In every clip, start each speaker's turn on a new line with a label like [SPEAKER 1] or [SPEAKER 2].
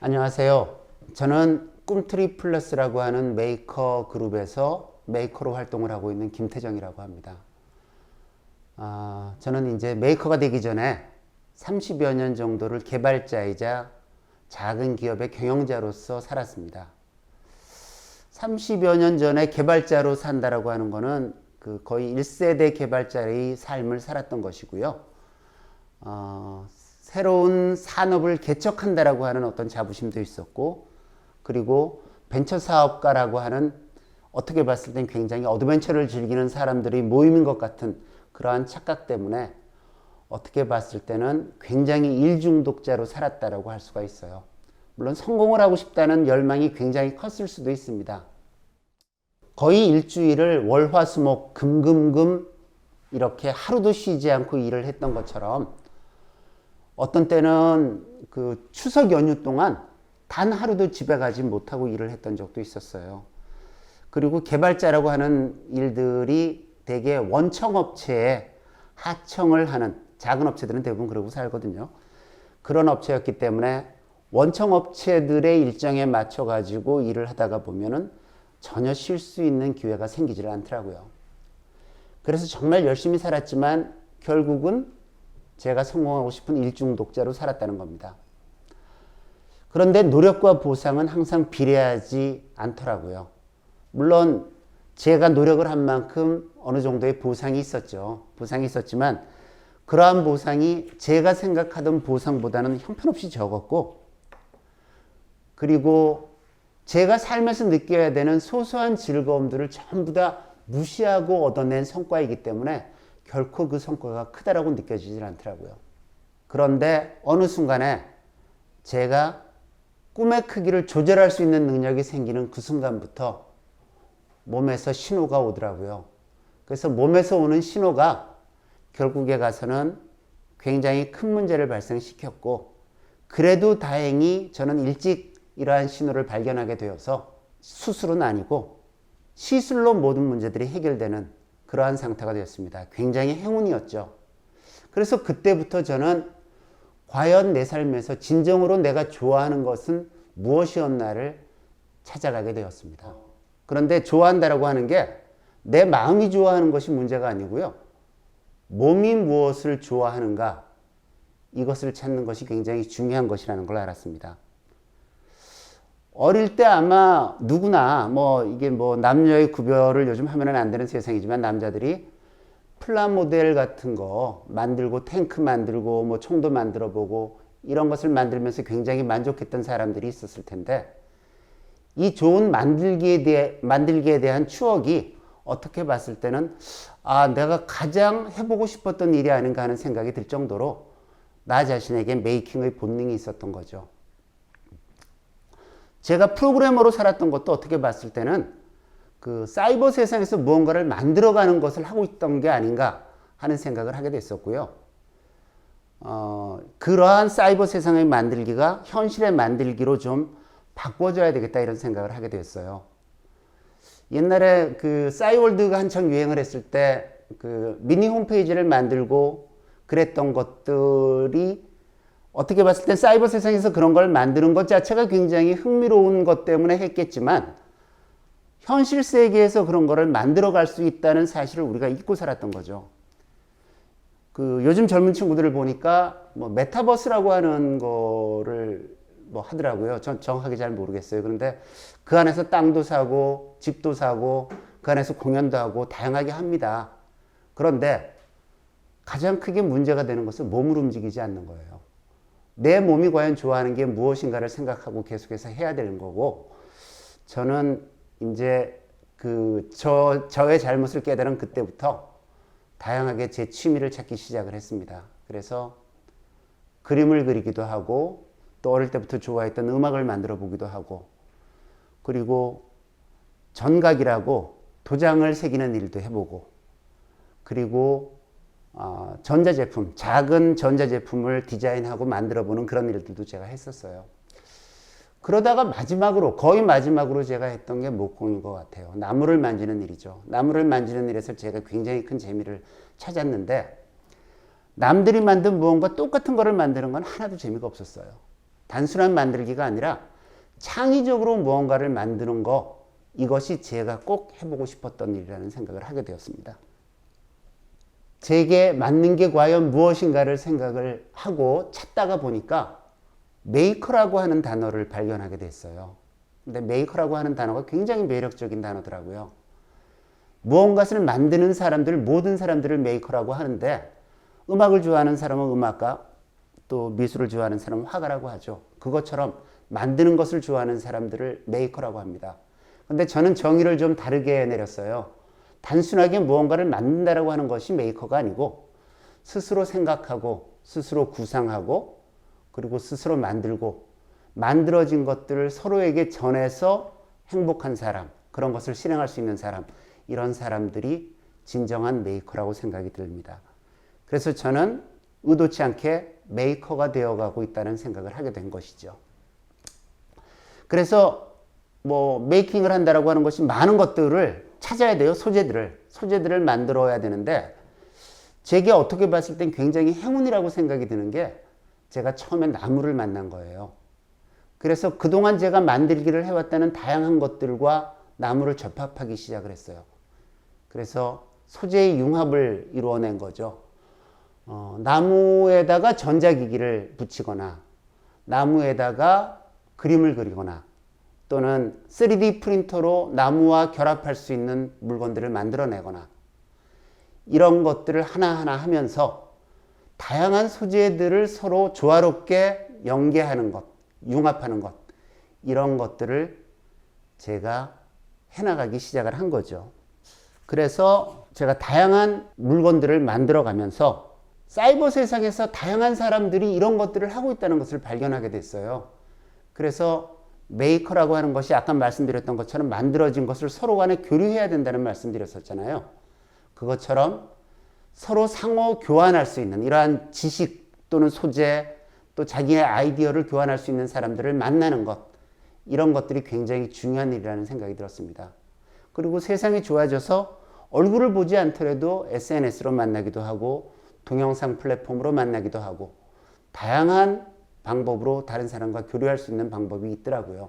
[SPEAKER 1] 안녕하세요. 저는 꿈트리 플러스라고 하는 메이커 그룹에서 메이커로 활동을 하고 있는 김태정이라고 합니다. 저는 이제 메이커가 되기 전에 30여 년 정도를 개발자이자 작은 기업의 경영자로서 살았습니다. 30여 년 전에 개발자로 산다라고 하는 거는 거의 1세대 개발자의 삶을 살았던 것이고요. 새로운 산업을 개척한다라고 하는 어떤 자부심도 있었고, 그리고 벤처 사업가라고 하는 어떻게 봤을 땐 굉장히 어드벤처를 즐기는 사람들이 모임인 것 같은 그러한 착각 때문에 어떻게 봤을 때는 굉장히 일 중독자로 살았다라고 할 수가 있어요. 물론 성공을 하고 싶다는 열망이 굉장히 컸을 수도 있습니다. 거의 일주일을 월, 화, 수, 목, 금, 금, 금 이렇게 하루도 쉬지 않고 일을 했던 것처럼 어떤 때는 그 추석 연휴 동안 단 하루도 집에 가지 못하고 일을 했던 적도 있었어요. 그리고 개발자라고 하는 일들이 대개 원청업체에 하청을 하는, 작은 업체들은 대부분 그러고 살거든요. 그런 업체였기 때문에 원청업체들의 일정에 맞춰 가지고 일을 하다가 보면은 전혀 쉴 수 있는 기회가 생기질 않더라고요. 그래서 정말 열심히 살았지만 결국은 제가 성공하고 싶은 일중독자로 살았다는 겁니다. 그런데 노력과 보상은 항상 비례하지 않더라고요. 물론 제가 노력을 한 만큼 어느 정도의 보상이 있었죠. 보상이 있었지만 그러한 보상이 제가 생각하던 보상보다는 형편없이 적었고, 그리고 제가 살면서 느껴야 되는 소소한 즐거움들을 전부 다 무시하고 얻어낸 성과이기 때문에 결코 그 성과가 크다라고 느껴지질 않더라고요. 그런데 어느 순간에 제가 꿈의 크기를 조절할 수 있는 능력이 생기는 그 순간부터 몸에서 신호가 오더라고요. 그래서 몸에서 오는 신호가 결국에 가서는 굉장히 큰 문제를 발생시켰고, 그래도 다행히 저는 일찍 이러한 신호를 발견하게 되어서 수술은 아니고 시술로 모든 문제들이 해결되는 그러한 상태가 되었습니다. 굉장히 행운이었죠. 그래서 그때부터 저는 과연 내 삶에서 진정으로 내가 좋아하는 것은 무엇이었나를 찾아가게 되었습니다. 그런데 좋아한다라고 하는 게 내 마음이 좋아하는 것이 문제가 아니고요. 몸이 무엇을 좋아하는가, 이것을 찾는 것이 굉장히 중요한 것이라는 걸 알았습니다. 어릴 때 아마 누구나 이게 남녀의 구별을 요즘 하면은 안 되는 세상이지만 남자들이 플라모델 같은 거 만들고 탱크 만들고 총도 만들어 보고 이런 것을 만들면서 굉장히 만족했던 사람들이 있었을 텐데, 이 좋은 만들기에 대한 추억이 어떻게 봤을 때는 내가 가장 해보고 싶었던 일이 아닌가 하는 생각이 들 정도로 나 자신에게 메이킹의 본능이 있었던 거죠. 제가 프로그래머로 살았던 것도 어떻게 봤을 때는 그 사이버 세상에서 무언가를 만들어가는 것을 하고 있던 게 아닌가 하는 생각을 하게 됐었고요. 그러한 사이버 세상의 만들기가 현실의 만들기로 좀 바꿔줘야 되겠다 이런 생각을 하게 됐어요. 옛날에 그 싸이월드가 한창 유행을 했을 때 그 미니 홈페이지를 만들고 그랬던 것들이 어떻게 봤을 때 사이버 세상에서 그런 걸 만드는 것 자체가 굉장히 흥미로운 것 때문에 했겠지만 현실 세계에서 그런 거를 만들어 갈 수 있다는 사실을 우리가 잊고 살았던 거죠. 요즘 젊은 친구들을 보니까 메타버스라고 하는 거를 하더라고요. 전 정확하게 잘 모르겠어요. 그런데 그 안에서 땅도 사고 집도 사고 그 안에서 공연도 하고 다양하게 합니다. 그런데 가장 크게 문제가 되는 것은 몸을 움직이지 않는 거예요. 내 몸이 과연 좋아하는 게 무엇인가를 생각하고 계속해서 해야 되는 거고, 저는 이제 저의 잘못을 깨달은 그때부터 다양하게 제 취미를 찾기 시작을 했습니다. 그래서 그림을 그리기도 하고, 또 어릴 때부터 좋아했던 음악을 만들어 보기도 하고, 그리고 전각이라고 도장을 새기는 일도 해보고, 그리고 전자제품, 작은 전자제품을 디자인하고 만들어 보는 그런 일들도 제가 했었어요. 그러다가 거의 마지막으로 제가 했던 게 목공인 것 같아요. 나무를 만지는 일이죠. 나무를 만지는 일에서 제가 굉장히 큰 재미를 찾았는데, 남들이 만든 무언가 똑같은 거를 만드는 건 하나도 재미가 없었어요. 단순한 만들기가 아니라 창의적으로 무언가를 만드는 거, 이것이 제가 꼭 해보고 싶었던 일이라는 생각을 하게 되었습니다. 제게 맞는 게 과연 무엇인가를 생각을 하고 찾다가 보니까 메이커라고 하는 단어를 발견하게 됐어요. 근데 메이커라고 하는 단어가 굉장히 매력적인 단어더라고요. 무언가를 만드는 사람들, 모든 사람들을 메이커라고 하는데, 음악을 좋아하는 사람은 음악가, 또 미술을 좋아하는 사람은 화가라고 하죠. 그것처럼 만드는 것을 좋아하는 사람들을 메이커라고 합니다. 근데 저는 정의를 좀 다르게 내렸어요. 단순하게 무언가를 만든다라고 하는 것이 메이커가 아니고, 스스로 생각하고, 스스로 구상하고, 그리고 스스로 만들고, 만들어진 것들을 서로에게 전해서 행복한 사람, 그런 것을 실행할 수 있는 사람, 이런 사람들이 진정한 메이커라고 생각이 듭니다. 그래서 저는 의도치 않게 메이커가 되어가고 있다는 생각을 하게 된 것이죠. 그래서 메이킹을 한다라고 하는 것이 많은 것들을 찾아야 돼요. 소재들을 만들어야 되는데, 제게 어떻게 봤을 땐 굉장히 행운이라고 생각이 드는 게, 제가 처음에 나무를 만난 거예요. 그래서 그동안 제가 만들기를 해왔다는 다양한 것들과 나무를 접합하기 시작을 했어요. 그래서 소재의 융합을 이루어낸 거죠. 나무에다가 전자기기를 붙이거나, 나무에다가 그림을 그리거나, 또는 3D 프린터로 나무와 결합할 수 있는 물건들을 만들어내거나, 이런 것들을 하나하나 하면서 다양한 소재들을 서로 조화롭게 연계하는 것, 융합하는 것, 이런 것들을 제가 해나가기 시작을 한 거죠. 그래서 제가 다양한 물건들을 만들어 가면서 사이버 세상에서 다양한 사람들이 이런 것들을 하고 있다는 것을 발견하게 됐어요. 그래서 메이커라고 하는 것이 아까 말씀드렸던 것처럼 만들어진 것을 서로 간에 교류해야 된다는 말씀드렸었잖아요. 그것처럼 서로 상호 교환할 수 있는 이러한 지식 또는 소재, 또 자기의 아이디어를 교환할 수 있는 사람들을 만나는 것, 이런 것들이 굉장히 중요한 일이라는 생각이 들었습니다. 그리고 세상이 좋아져서 얼굴을 보지 않더라도 SNS로 만나기도 하고, 동영상 플랫폼으로 만나기도 하고, 다양한 방법으로 다른 사람과 교류할 수 있는 방법이 있더라고요.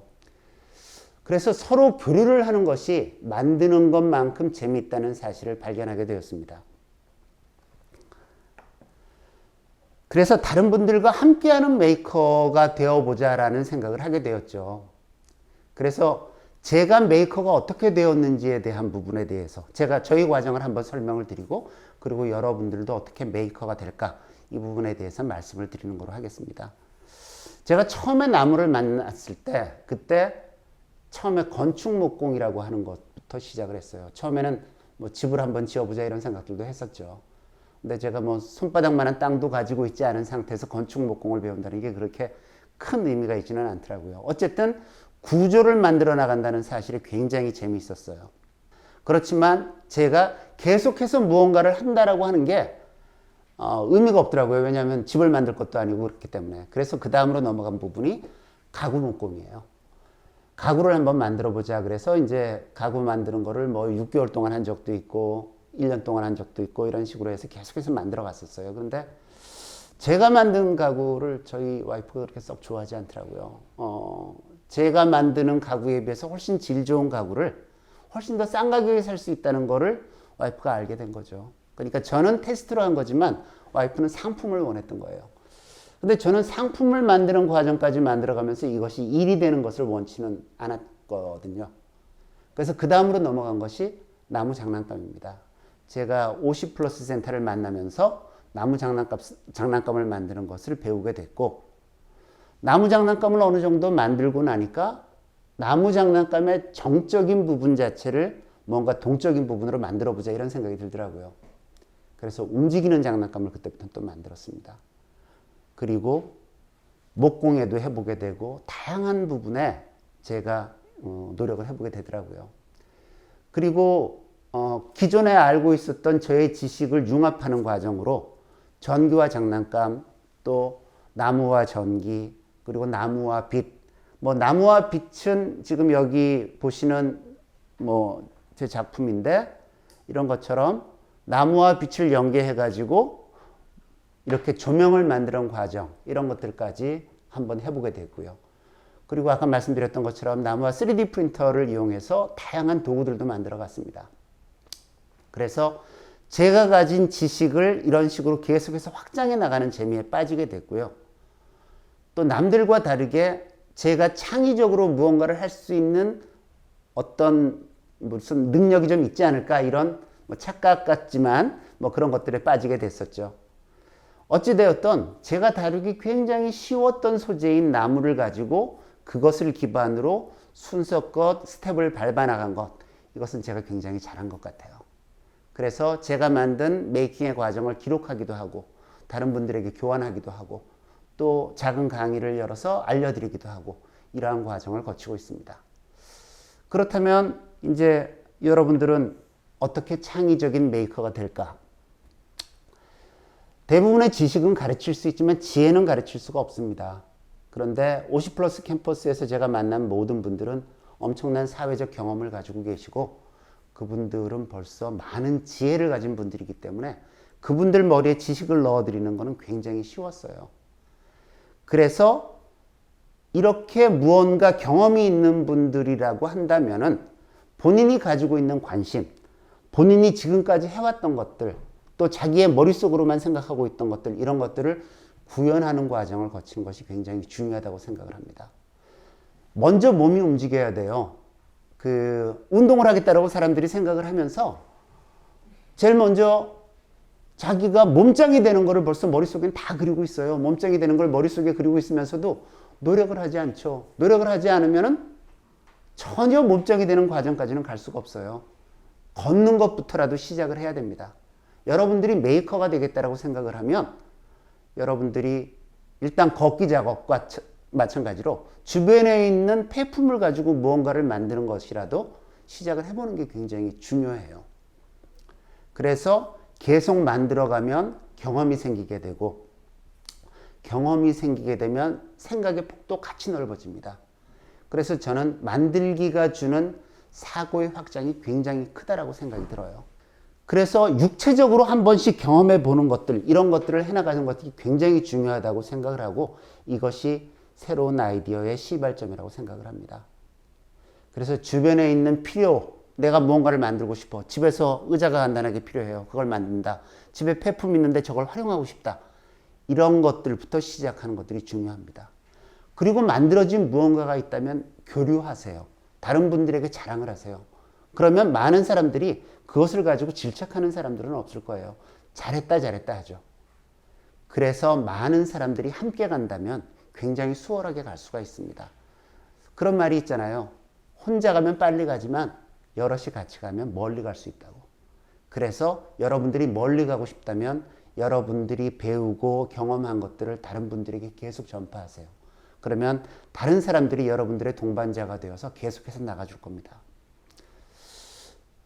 [SPEAKER 1] 그래서 서로 교류를 하는 것이 만드는 것만큼 재미있다는 사실을 발견하게 되었습니다. 그래서 다른 분들과 함께하는 메이커가 되어보자라는 생각을 하게 되었죠. 그래서 제가 메이커가 어떻게 되었는지에 대한 부분에 대해서 저희 과정을 한번 설명을 드리고, 그리고 여러분들도 어떻게 메이커가 될까, 이 부분에 대해서 말씀을 드리는 걸로 하겠습니다. 제가 처음에 나무를 만났을 때, 그때 처음에 건축 목공이라고 하는 것부터 시작을 했어요. 처음에는 집을 한번 지어보자 이런 생각들도 했었죠. 근데 제가 손바닥만한 땅도 가지고 있지 않은 상태에서 건축 목공을 배운다는 게 그렇게 큰 의미가 있지는 않더라고요. 어쨌든 구조를 만들어 나간다는 사실이 굉장히 재미있었어요. 그렇지만 제가 계속해서 무언가를 한다라고 하는 게 의미가 없더라고요. 왜냐하면 집을 만들 것도 아니고 그렇기 때문에. 그래서 그 다음으로 넘어간 부분이 가구 목공이에요. 가구를 한번 만들어 보자. 그래서 이제 가구 만드는 거를 6개월 동안 한 적도 있고, 1년 동안 한 적도 있고, 이런 식으로 해서 계속해서 만들어 갔었어요. 그런데 제가 만든 가구를 저희 와이프가 그렇게 썩 좋아하지 않더라고요. 제가 만드는 가구에 비해서 훨씬 질 좋은 가구를 훨씬 더 싼 가격에 살 수 있다는 거를 와이프가 알게 된 거죠. 그러니까 저는 테스트로 한 거지만 와이프는 상품을 원했던 거예요. 근데 저는 상품을 만드는 과정까지 만들어가면서 이것이 일이 되는 것을 원치는 않았거든요. 그래서 그 다음으로 넘어간 것이 나무 장난감입니다. 제가 50플러스 센터를 만나면서 나무 장난감을 만드는 것을 배우게 됐고, 나무 장난감을 어느 정도 만들고 나니까 나무 장난감의 정적인 부분 자체를 뭔가 동적인 부분으로 만들어 보자 이런 생각이 들더라고요. 그래서 움직이는 장난감을 그때부터 또 만들었습니다. 그리고 목공예도 해보게 되고, 다양한 부분에 제가 노력을 해보게 되더라고요. 그리고 기존에 알고 있었던 저의 지식을 융합하는 과정으로 전기와 장난감, 또 나무와 전기, 그리고 나무와 빛. 나무와 빛은 지금 여기 보시는 제 작품인데, 이런 것처럼 나무와 빛을 연계해 가지고 이렇게 조명을 만드는 과정, 이런 것들까지 한번 해보게 됐고요. 그리고 아까 말씀드렸던 것처럼 나무와 3D 프린터를 이용해서 다양한 도구들도 만들어 갔습니다. 그래서 제가 가진 지식을 이런 식으로 계속해서 확장해 나가는 재미에 빠지게 됐고요. 또 남들과 다르게 제가 창의적으로 무언가를 할 수 있는 어떤 무슨 능력이 좀 있지 않을까, 이런 착각 같지만 그런 것들에 빠지게 됐었죠. 어찌되었던 제가 다루기 굉장히 쉬웠던 소재인 나무를 가지고 그것을 기반으로 순서껏 스텝을 밟아 나간 것, 이것은 제가 굉장히 잘한 것 같아요. 그래서 제가 만든 메이킹의 과정을 기록하기도 하고 다른 분들에게 교환하기도 하고 또 작은 강의를 열어서 알려드리기도 하고 이러한 과정을 거치고 있습니다. 그렇다면 이제 여러분들은 어떻게 창의적인 메이커가 될까? 대부분의 지식은 가르칠 수 있지만 지혜는 가르칠 수가 없습니다. 그런데 50플러스 캠퍼스에서 제가 만난 모든 분들은 엄청난 사회적 경험을 가지고 계시고 그분들은 벌써 많은 지혜를 가진 분들이기 때문에 그분들 머리에 지식을 넣어드리는 것은 굉장히 쉬웠어요. 그래서 이렇게 무언가 경험이 있는 분들이라고 한다면은 본인이 가지고 있는 관심, 본인이 지금까지 해왔던 것들, 또 자기의 머릿속으로만 생각하고 있던 것들, 이런 것들을 구현하는 과정을 거치는 것이 굉장히 중요하다고 생각을 합니다. 먼저 몸이 움직여야 돼요. 운동을 하겠다라고 사람들이 생각을 하면서 제일 먼저 자기가 몸짱이 되는 것을 벌써 머릿속엔 다 그리고 있어요. 몸짱이 되는 걸 머릿속에 그리고 있으면서도 노력을 하지 않죠. 노력을 하지 않으면은 전혀 몸짱이 되는 과정까지는 갈 수가 없어요. 걷는 것부터라도 시작을 해야 됩니다. 여러분들이 메이커가 되겠다라고 생각을 하면 여러분들이 일단 걷기 작업과 마찬가지로 주변에 있는 폐품을 가지고 무언가를 만드는 것이라도 시작을 해보는 게 굉장히 중요해요. 그래서 계속 만들어가면 경험이 생기게 되고 경험이 생기게 되면 생각의 폭도 같이 넓어집니다. 그래서 저는 만들기가 주는 사고의 확장이 굉장히 크다라고 생각이 들어요. 그래서 육체적으로 한 번씩 경험해 보는 것들, 이런 것들을 해나가는 것이 굉장히 중요하다고 생각을 하고 이것이 새로운 아이디어의 시발점이라고 생각을 합니다. 그래서 주변에 있는 필요, 내가 무언가를 만들고 싶어. 집에서 의자가 간단하게 필요해요. 그걸 만든다. 집에 폐품 있는데 저걸 활용하고 싶다. 이런 것들부터 시작하는 것들이 중요합니다. 그리고 만들어진 무언가가 있다면 교류하세요. 다른 분들에게 자랑을 하세요. 그러면 많은 사람들이 그것을 가지고 질책하는 사람들은 없을 거예요. 잘했다 잘했다 하죠. 그래서 많은 사람들이 함께 간다면 굉장히 수월하게 갈 수가 있습니다. 그런 말이 있잖아요. 혼자 가면 빨리 가지만 여럿이 같이 가면 멀리 갈 수 있다고. 그래서 여러분들이 멀리 가고 싶다면 여러분들이 배우고 경험한 것들을 다른 분들에게 계속 전파하세요. 그러면 다른 사람들이 여러분들의 동반자가 되어서 계속해서 나가줄 겁니다.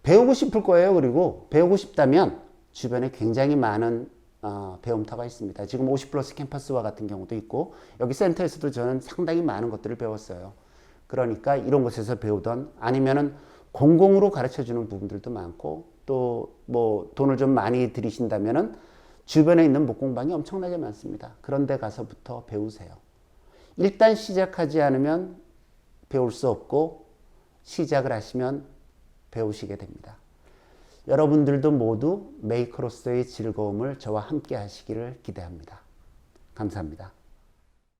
[SPEAKER 1] 배우고 싶을 거예요. 그리고 배우고 싶다면 주변에 굉장히 많은 배움터가 있습니다. 지금 50플러스 캠퍼스와 같은 경우도 있고 여기 센터에서도 저는 상당히 많은 것들을 배웠어요. 그러니까 이런 곳에서 배우던 아니면은 공공으로 가르쳐주는 부분들도 많고 또 뭐 돈을 좀 많이 들이신다면은 주변에 있는 목공방이 엄청나게 많습니다. 그런 데 가서부터 배우세요. 일단 시작하지 않으면 배울 수 없고 시작을 하시면 배우시게 됩니다. 여러분들도 모두 메이커로서의 즐거움을 저와 함께 하시기를 기대합니다. 감사합니다.